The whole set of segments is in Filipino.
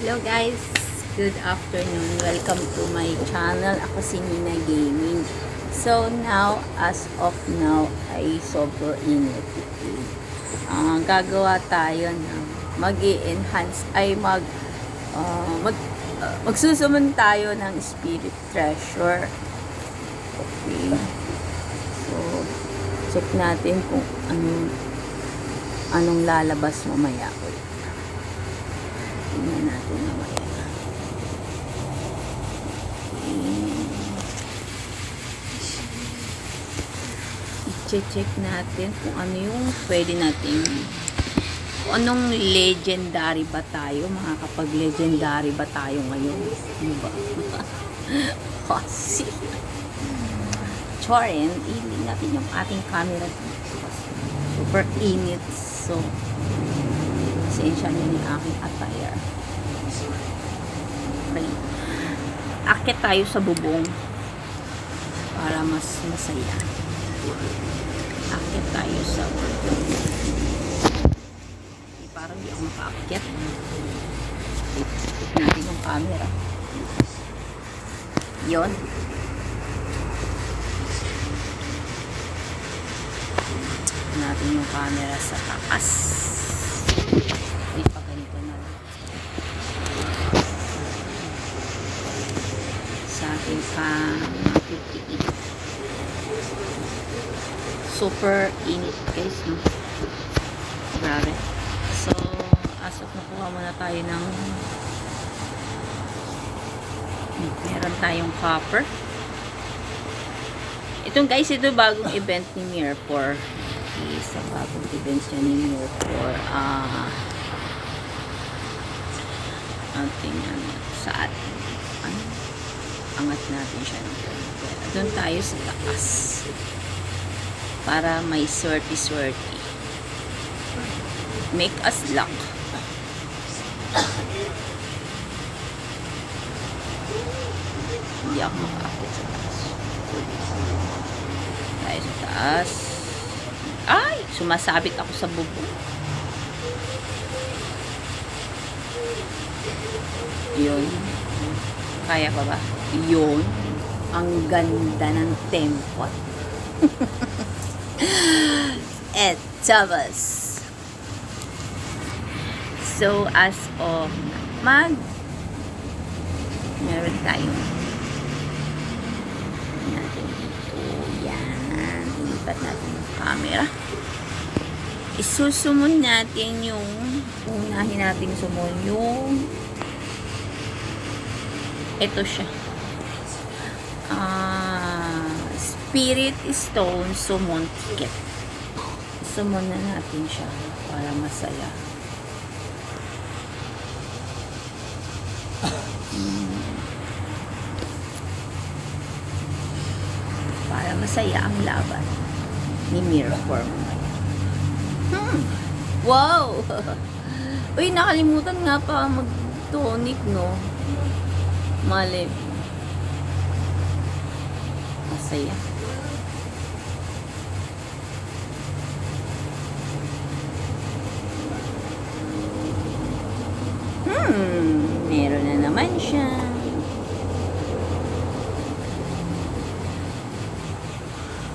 Hello guys, good afternoon. Welcome to my channel. Ako si Nina Gaming. So now, as of now, ay sobrang init. Gagawa tayo ng mag-i-enhance ay magsusummon tayo ng spirit treasure. Okay. So check natin kung anong lalabas mamaya ulit. Tingnan natin mamaya. I-check natin kung ano yung pwede natin, kung anong legendary ba tayo, makakapag-legendary ba tayo ngayon. Ano ba? Kasi Chorin, ilig natin yung ating camera dito. Super init. So pasensya nyo yung aking attire. Okay. Akit tayo sa bubong para mas masaya. Akit tayo sa bubong. Parang di ako makaakyat. Ikot natin yung camera. Yun. Ikot natin yung camera sa taas. Ay, pa ganito na lang. Sa ating pa-58. Super init guys, no? Grabe. So, as of nakuha muna tayo ng meron tayong copper. Itong guys, ito bagong event ni Mirror. Sa bagong event siya ni Mirror. Ating sa atin. Angat natin siya ng konti. Doon tayo sa taas. Para may swerte. Make us luck. Hindi ako makaakit sa taas. Tayo sa taas. Ay! Sumasabit ako sa bubong. Yun. Kaya pa ba? Yun. Ang ganda ng tempo. At Chavas. So, as of meron tayong natin ito. Yan. Lipat natin yung camera. Isusumon natin yung unahin natin sumon yung ito siya. Spirit Stone Summon Ticket. Summon na natin siya para masaya. Para masaya ang laban ni Mirror Form. Wow! Uy, nakalimutan nga pa mag-tonic, no? Malib. Masaya. Meron na naman siya.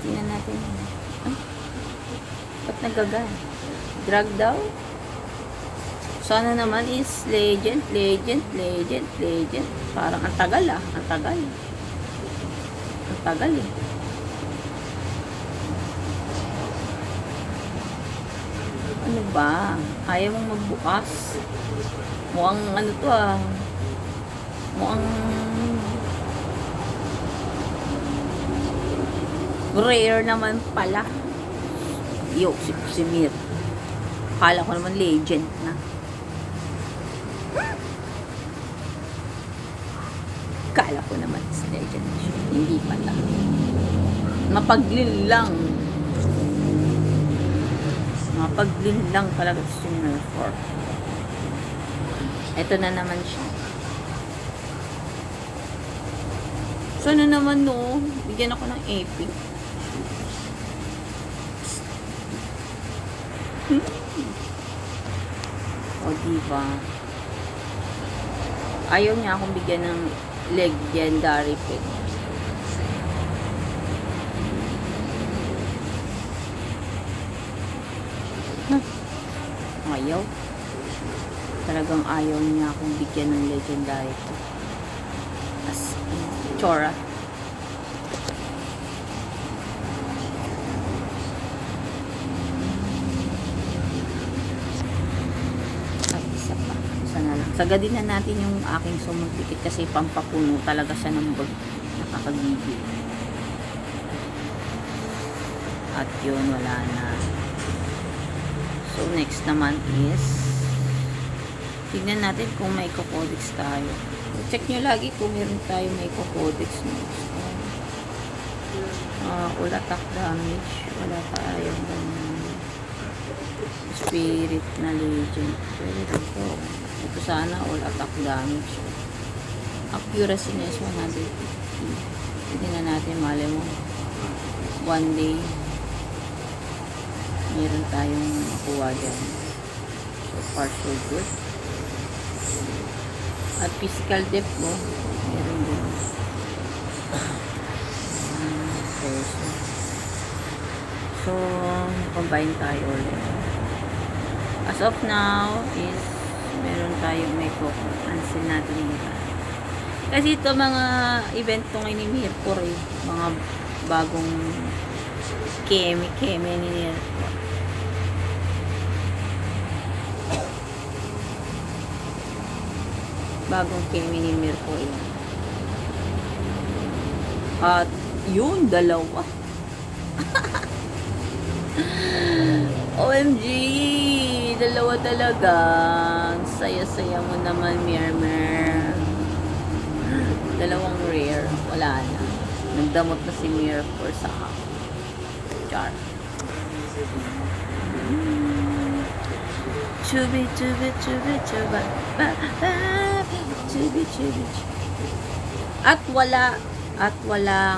Tingnan natin. Ay, ba't nagagal? Drag daw? Sana naman is legend. Parang ang tagal Ang tagal eh. Ano ba? Ayaw mong magbukas. Mukhang ano to Mukhang rare naman pala. Yo, si Mir. Akala ko naman legend na. Akala ko naman is legend na siya. Hindi pala. Mapaglin lang talaga si Mirror. Ito na naman siya. Sana naman no, bigyan ako ng epic. O diba? Ayaw niya akong bigyan ng legendary pet. Ayaw. Talagang ayaw niya akong bigyan ng legendary pet. As in, Chora. Sagadin na natin yung aking sumultikit kasi pampapuno talaga siya ng bag, nakakagigil. At yun, wala na. So next naman is tignan natin kung may codex tayo. Check nyo lagi kung meron tayo may codex no. All attack damage, wala tayong spirit na legend. Pero ito sana all attack damage. Accuracy na is 150. Hindi na natin mali mo. One day meron tayong makuha dyan. So far so good. At physical depth mo meron din. So combine tayo ulit. As of now is meron tayong may cancel natin yung iba. Kasi ito mga event to ngayon ni Mirpur eh. Mga bagong keme ni Mirpur. Bagong keme ni Mirpur yan. At yun, dalawa. OMG! Dalawa talaga. Saya-saya mo naman, Mirmer. Dalawang rare. Wala na. Nagdamot na si Mirror sa char. Chubi, chubi, chubi, chuba. Chubi, chubi. At wala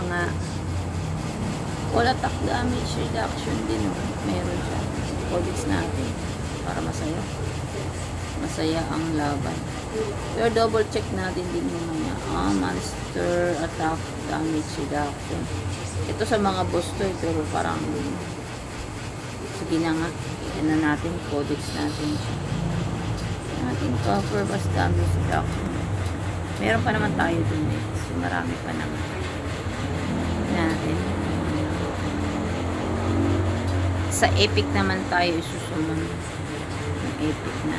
nga. Wala attack damage reduction din. Meron siya. Codex natin. Para masaya. Masaya ang laban. Pero double check natin din mamaya. Monster attack damage reduction. Ito sa mga booster pero parang sige na nga. Yan na natin. Codex natin siya. Natin cover bas damage reduction. Meron pa naman tayo dun eh. So marami pa naman. Natin. Sa epic naman tayo isusunod. Yung epic na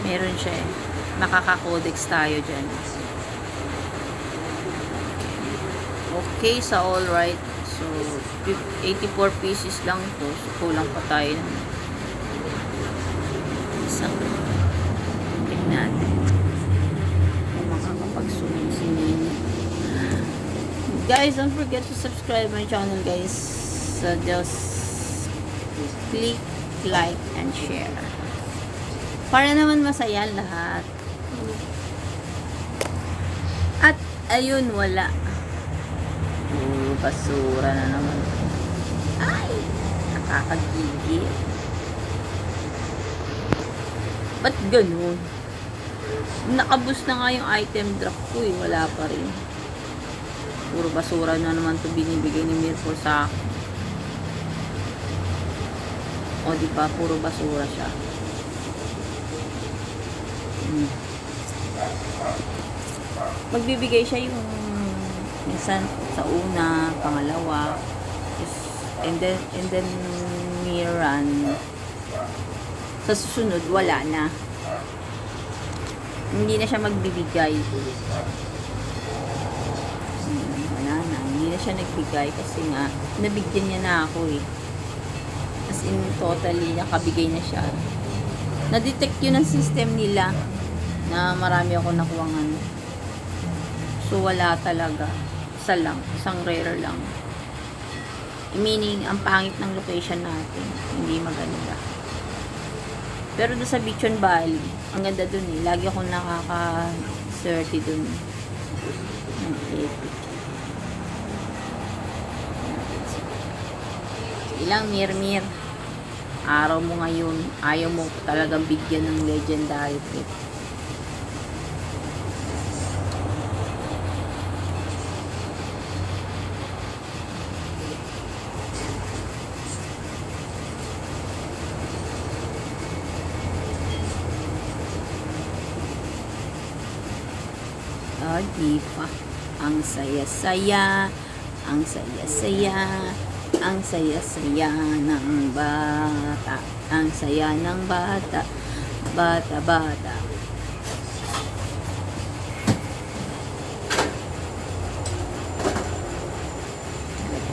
meron siya eh. Makaka-codex tayo dyan. Okay, sa alright. So, 84 pieces lang to. So, kulang pa tayo ng isang tingnan natin. Kung makakapagsunod si Nini. Guys, don't forget to subscribe my channel, guys. So, just click, like, and share. Para naman masaya lahat. At, ayun, wala. Basura na naman. Ay! Nakakagigil. Ba't ganun? Nakaboost na nga yung item drop ko eh. Wala pa rin. Puro basura na naman to binibigay ni Mirpur sa akin. O diba, puro basura siya. Magbibigay siya yung minsan sa una, pangalawa, and then run. Sa susunod, wala na. Hindi na siya magbibigay. Wala na. Hindi na siya nagbigay kasi nga, nabigyan niya na ako eh. As in, totally, nakabigay na siya. Na-detect yun ng system nila na marami ako nakuha ano. So, wala talaga. Isa lang. Isang rare lang. Meaning, ang pangit ng location natin. Hindi maganda. Pero doon sa Bichon Valley, ang ganda dun eh. Lagi akong nakaka-30 dun. Ang epic. Ilang Mirmir. Araw mo ngayon. Ayaw mo talagang bigyan ng legendary pet. di ba? Ang saya-saya, ang saya-saya, ang saya-saya ng bata, ang saya ng bata, bata-bata.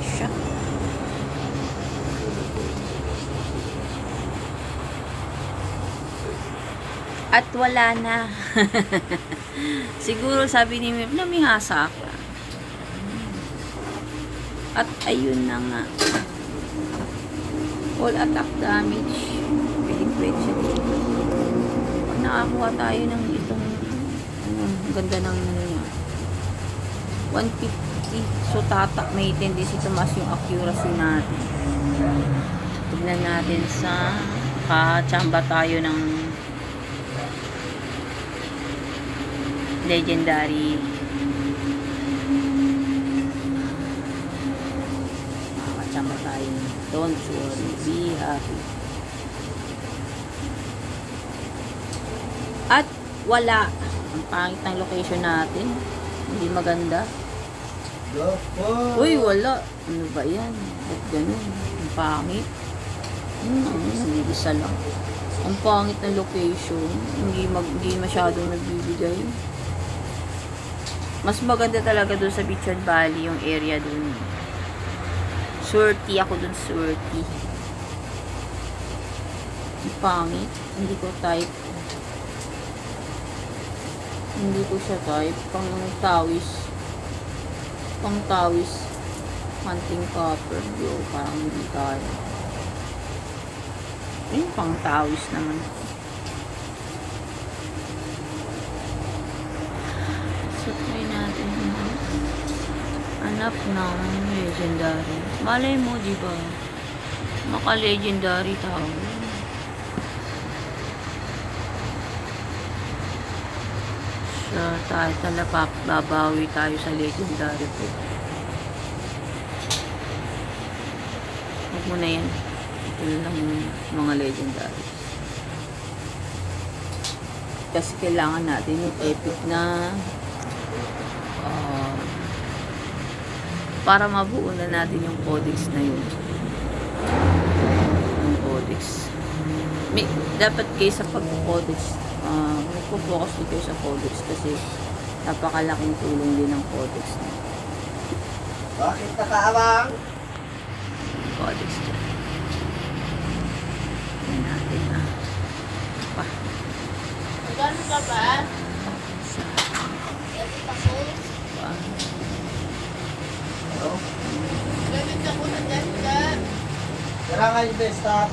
Siya. At wala na. Siguro sabi ni Mip, namihasa ka. At ayun na nga. All attack damage. Pwede siya dito. Pag nakakuha tayo ng itong ganda ng ano niya. 150. So tatak may tendency tumaas yung accuracy natin. Tignan natin sa kachamba tayo ng legendary. Kachamba tayo. Don't worry, be happy. At wala. Ang pangit ng location natin. Hindi maganda. Uy, wala. Ano ba yan? Ba't ganun? Ang pangit. Hindi isa lang. Ang pangit ng location. Hindi masyadong nagbibigay. Mas maganda talaga doon sa Bichon Valley yung area doon. Swerte ako doon, swerte. Ang pangit. Hindi ko type. Hindi ko siya type. Pang tawis. Hunting copper. Yo, parang hindi tayo. Ayun, pang tawis naman. So, try natin. Hanap ng legendary. Malay mo, di ba? Maka-legendary tao. So, tayo talaga babawi tayo sa legendary po. Huwag mo na yan. Ito lang yung mga legendary. Kasi kailangan natin yung epic na para mabuo na natin yung codex na yun. Yung codex. Dapat kayo sa pag-codex, magpo-focus din kayo sa codex kasi napakalaking tulong din ng codex na. Bakit nakaabang? Codex dyan. Yan natin pa. Magano ka ba? Sa Ano? Gamit ako ng desktop. Kailangan yung desktop.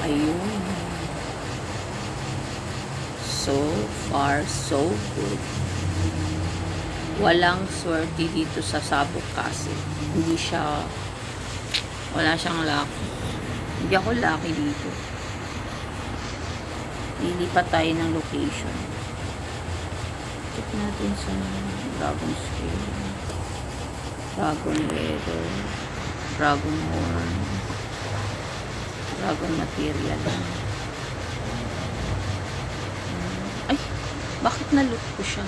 Ayun. So far, so good. Walang swerte dito sa Sabok kasi. Wala siyang lucky. Hindi ako lucky dito. Lilipat tayo ng location. Check natin sa Dragon Scale. Dragon Leather. Dragon Horn. Dragon Material. Ay! Bakit na-loot ko siya?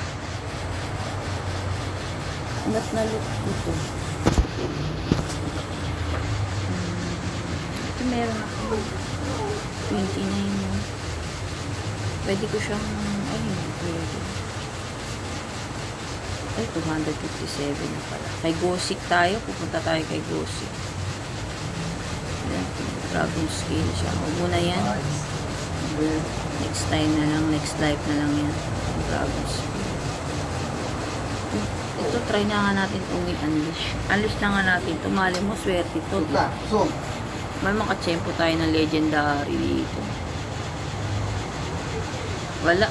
Na-loot ko to. Ito meron ako. 29 mo. Pwede ko siyang, ay hindi pwede. Ay, 257 na pala. Kay Gosik tayo. Pupunta tayo kay Gosik. Ayan, Dragon Scale siya. Huwag muna yan. Next time na lang. Next life na lang yan. Dragon Scale. Ito, try na nga natin itong i-unleash. Unleash na nga natin. Tumali mo, swerte ito. May makachempo tayo ng legendary dito. Wala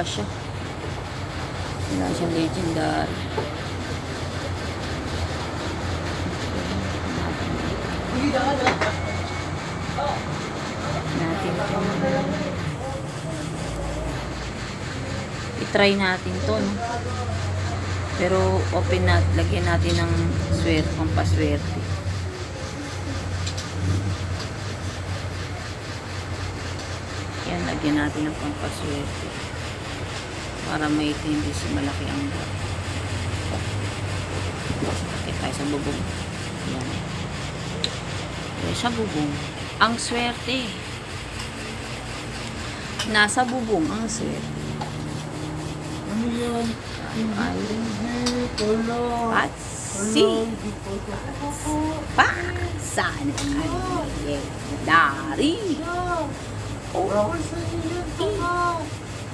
siya. Wala siyang legendary. Natin ito. I-try natin to, no? Pero open natin, lagyan natin ng swerte, pampaswerte. Lagyan natin ng pampaswerte. Para maitindi si malaki ang dot. Okay, tayo sa bubong. Yan. Okay, sa bubong. Ang swerte. Nasa bubong ang swerte. Ano yan? Ay, Hindi ko lang. at si Pasan Dari. Oh,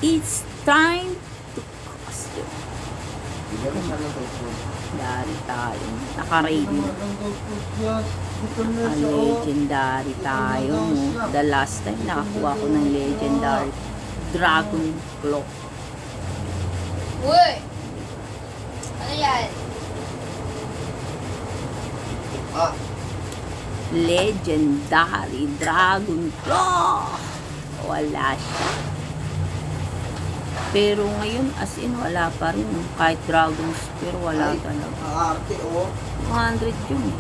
it's time to costume. Dari tayo. Naka-ready. Legendary tayo. No? The last time nakakuha ko ng legendary Dragon Claw. Uy! Ano yan? Ah, Legendary Dragon Claw. Wala siya. Pero ngayon, as in, wala pa rin. Kahit Dragon Spear, wala ay, talaga. aarte oh. 100 yun eh.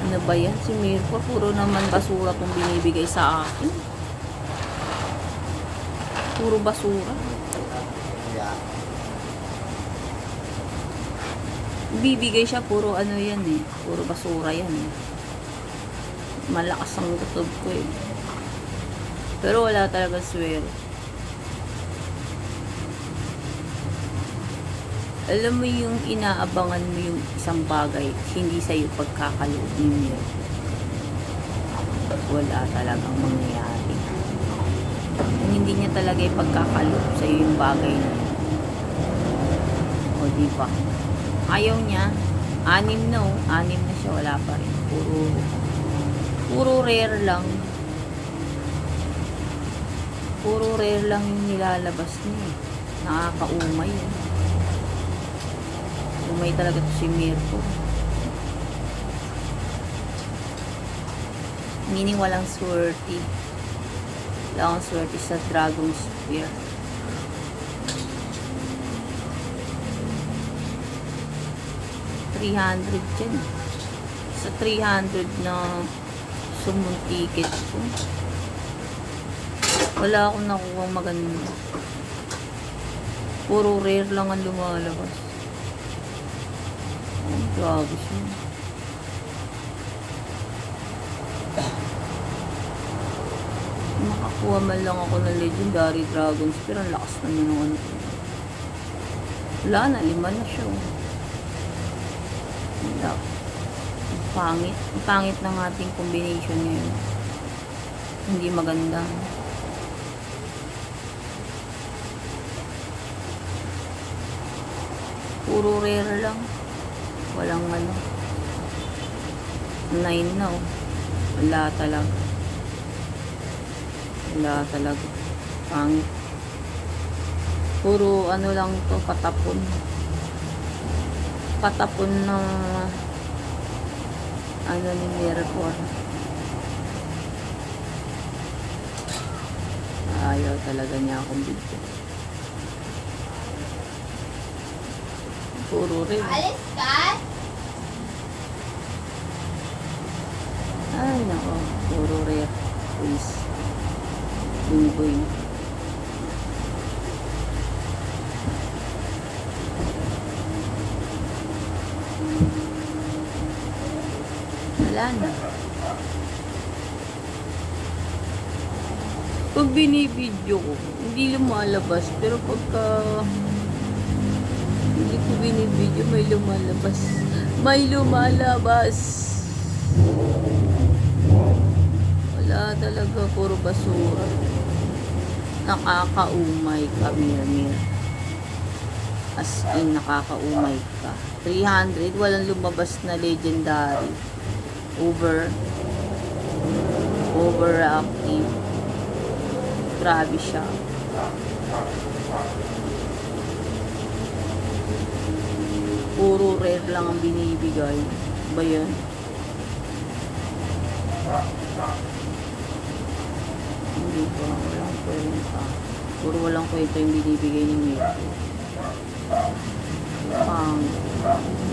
Ano ba yan? Si Mirko, puro naman basura itong binibigay sa akin. Puro basura. Yeah. Bibigay siya, puro ano yan eh. Puro basura yan eh. Malakas ang kutob ko eh. Pero wala talaga swerte. Alam mo yung inaabangan mo yung isang bagay, hindi sa'yo pagkakaloob niyo. Wala talagang mangyayari. Kung hindi niya talaga yung pagkakaloob sa'yo yung bagay na yun. O diba? Ayaw niya. 6 na oh. 6 na siya, wala pa rin. Puro rare lang. Puro rare lang yung nilalabas niya eh. Nakakaumay eh. Umay talaga to si Mirko. Meaning walang swerte. Wala akong swerte sa Dragon Spear. $300 dyan. Sa 300 na summon ticket ko. Wala akong nakuha maganda. Puro rare lang ang lumalabas. Oh, grabe siya. Nakakuha man lang ako ng legendary Dragon Spear. Ang lakas naman ng ano. Wala na, 5 na siya. Wala. Ang pangit. Ang pangit ng ating combination ngayon. Hindi maganda. Puro rare lang. Walang ano. 9 na oh. Wala talaga. Wala talaga. Pangit. Puro ano lang to, patapon. Patapon ng ano ni Mirror. Ayaw talaga niya akong bigyan. Puro rin. Alis ka? Ay, nako. Puro rare. Please. Bungboy. Wala na. Pag binibidyo ko, hindi lumalabas. Pero pagka hindi ko binibidyo, may lumalabas. May lumalabas. Wala talaga, puro basura. Nakakaumay ka, Mir. As in, nakakaumay ka. 300, walang lumabas na legendary. Overactive. Grabe siya. Puro rare lang ang binibigay. Ba yun? Hindi ko. Walang kwenta. Puro walang kwenta yung binibigay ni Mirko.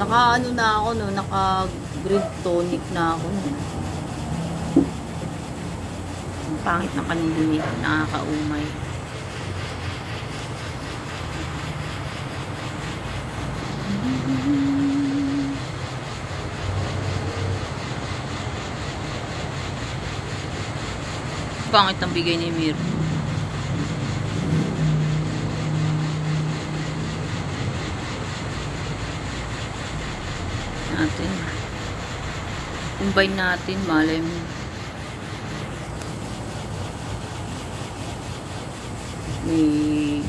Naka-ano na ako no. Naka-grid tonic na ako no. Pangit ng kanilin. Nakakaumay. Pangit ang bigay ni Mir. Natin. Combine natin, malay mo. May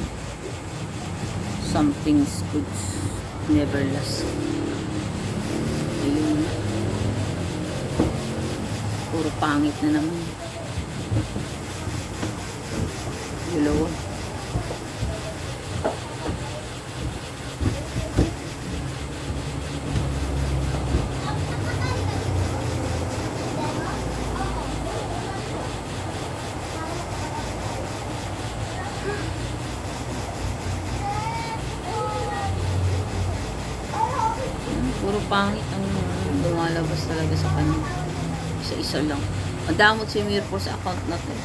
something's good never last. Ayun. Puro pangit na naman. Dalawa. Puro pangit ang lumalabas talaga sa kanya. Isa-isa lang. Madamot si Mirko sa account natin.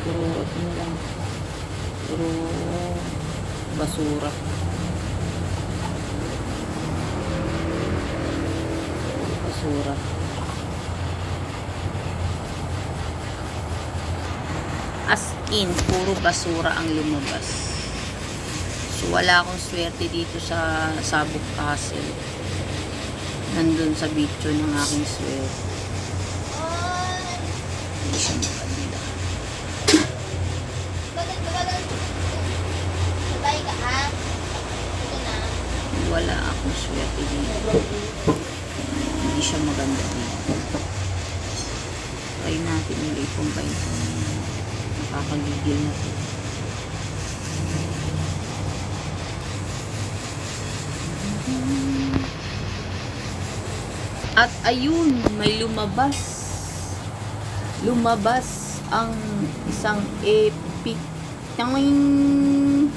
Puro ano lang. Puro basura. Basura. As in, puro basura ang lumabas. So, wala akong swerte dito sa Sabuk Castle. Nandun sa video ng aking swerte. Hindi siya makaganda. Sabay ka ha? Ito na. Wala akong swerte dito. Hindi siya maganda dito. Try natin ulit i-combine kung nakakagigil na ito. At ayun, may lumabas. Lumabas ang isang epic. Tanging!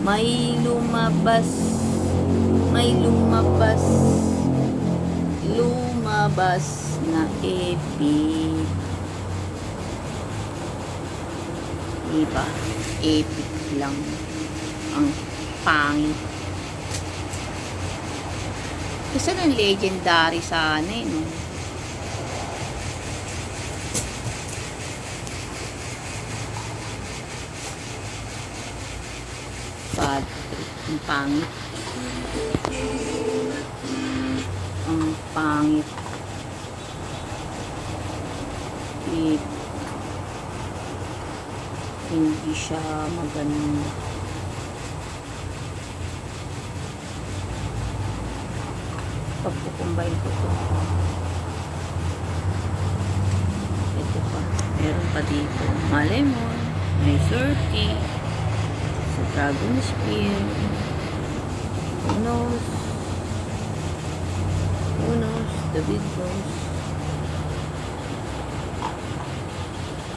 May lumabas. May lumabas. Lumabas na epic. Diba? Epic lang. Ang pangit. Kasi ng legendary sana eh, no? Bad trip. Ang pangit. Ang pangit. Hindi siya maganda. Pagkukumbine ko to. Ito pa. Meron pa dito. Malay mo. May surty. Sa Dragon Spear. Who knows? Who knows? The big knows.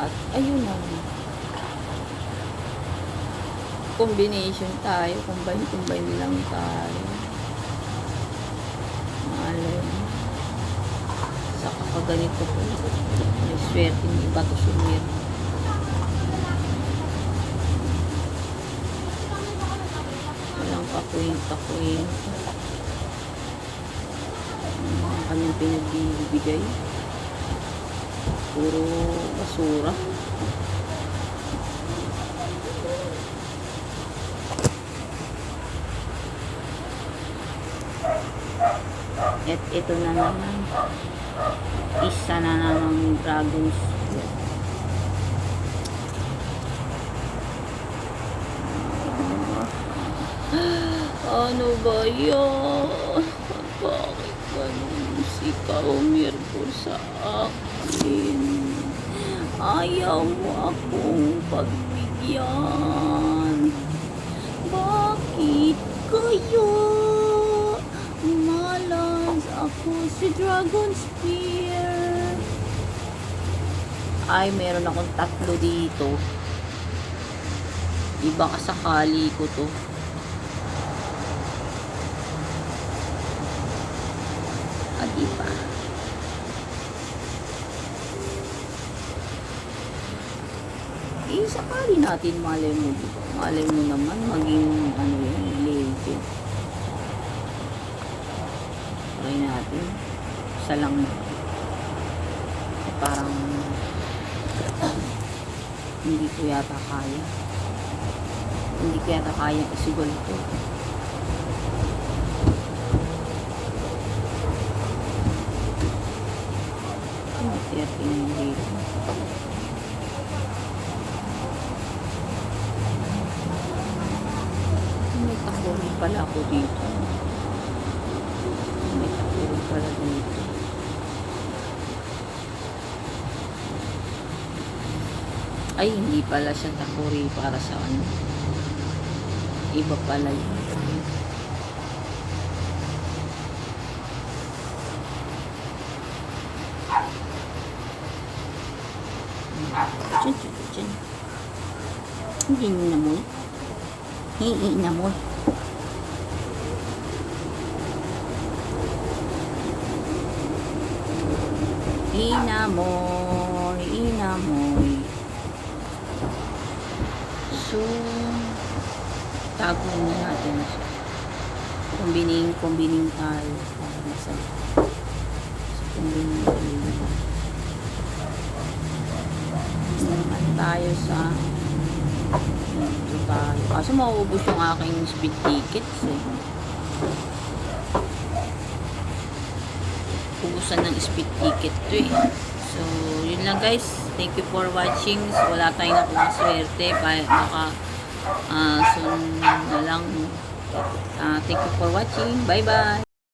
At ayun na. Combination tayo. Combine lang tayo. Sa kapag ganito po may swerte ng iba to sumir. Walang kakuin ang kanyang pinagbibigay, puro basura. At ito na naman, isa na naman Dragon's Spear. Ano ba yan? Bakit ganun si Mirko sa akin? Ayaw mo akong pagbigyan. Bakit kayo? Ako si Dragon Spear. tayo. Meron akong 3 dito. Iba kasakali ko to. Adi pa. Sakali natin, malay mo. Malay mo naman, maging ano yan, legend. Try natin. Isa lang. Parang hindi ko yata kaya. Hindi ko yata kaya isigol ito. Ano, tinatingin dito. May takuri pala ako dito. May takuri pala dito. Ay, hindi pala siya takuri para sa ano. Iba pala yun. Diyan. Hindi na mo. Hiinamoy. Inamoy. So, tago na natin siya. Combining tayo. Combining tayo. Naman tayo sa tayo. Kasi mauubos yung aking speed tickets eh. Ubusan ng speed ticket to eh. So, yun lang guys. Thank you for watching. So, wala tayong nakuha swerte. Baka soon na lang. Thank you for watching. Bye bye.